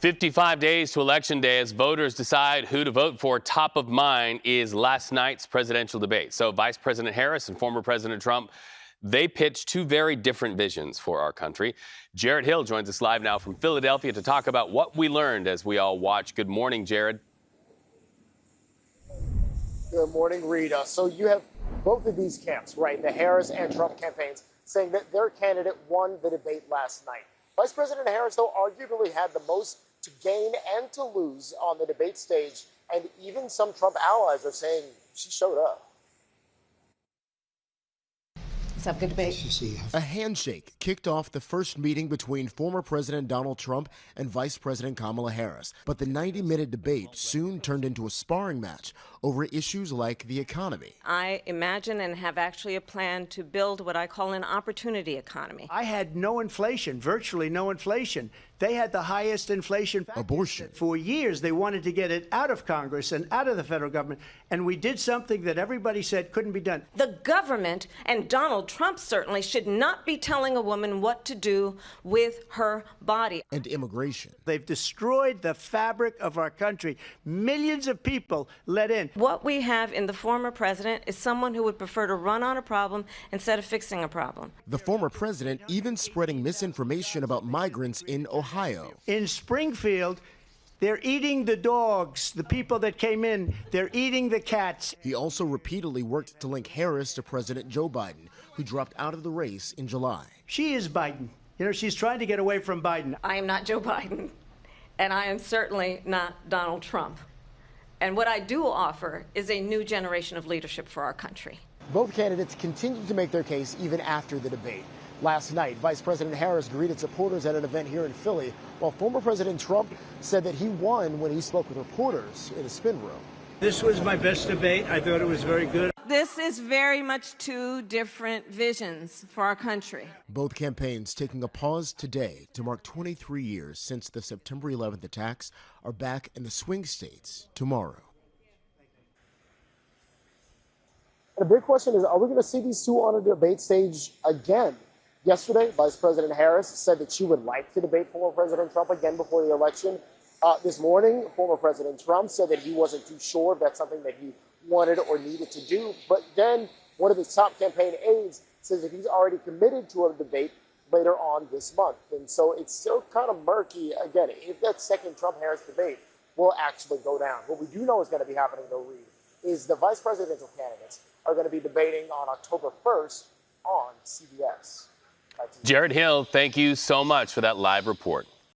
55 days to Election Day as voters decide who to vote for. Top of mind is last night's presidential debate. So Vice President Harris and former President Trump, they pitched two very different visions for our country. Jared Hill joins us live now from Philadelphia to talk about what we learned as we all watch. Good morning, Jared. Good morning, Rita. So you have both of these camps, right? The Harris and Trump campaigns saying that their candidate won the debate last night. Vice President Harris, though, arguably had the most to gain and to lose on the debate stage, and even some Trump allies are saying she showed up. Let's have a good debate. A handshake kicked off the first meeting between former President Donald Trump and Vice President Kamala Harris. But the 90-minute debate soon turned into a sparring match over issues like the economy. I imagine and have actually a plan to build what I call an opportunity economy. I had no inflation, virtually no inflation. They had the highest inflation. Abortion. For years, they wanted to get it out of Congress and out of the federal government. And we did something that everybody said couldn't be done. The government, and Donald Trump certainly, should not be telling a woman what to do with her body. And immigration. They've destroyed the fabric of our country. Millions of people let in. What we have in the former president is someone who would prefer to run on a problem instead of fixing a problem. The former president even spreading misinformation about migrants in Ohio. In Springfield, they're eating the dogs, the people that came in. They're eating the cats. He also repeatedly worked to link Harris to President Joe Biden, who dropped out of the race in July. She is Biden. You know, she's trying to get away from Biden. I am not Joe Biden, and I am certainly not Donald Trump. And what I do offer is a new generation of leadership for our country. Both candidates continued to make their case even after the debate. Last night, Vice President Harris greeted supporters at an event here in Philly, while former President Trump said that he won when he spoke with reporters in a spin room. This was my best debate. I thought it was very good. This is very much two different visions for our country. Both campaigns taking a pause today to mark 23 years since the September 11th attacks are back in the swing states tomorrow. The big question is, are we going to see these two on a debate stage again? Yesterday, Vice President Harris said that she would like to debate former President Trump again before the election. This morning, former President Trump said that he wasn't too sure if that's something that he wanted or needed to do. But then one of his top campaign aides says that he's already committed to a debate later on this month. And so it's still kind of murky, again, if that second Trump-Harris debate will actually go down. What we do know is going to be happening, though, Reed, is the vice presidential candidates are going to be debating on October 1st on CBS. Jared Hill, thank you so much for that live report.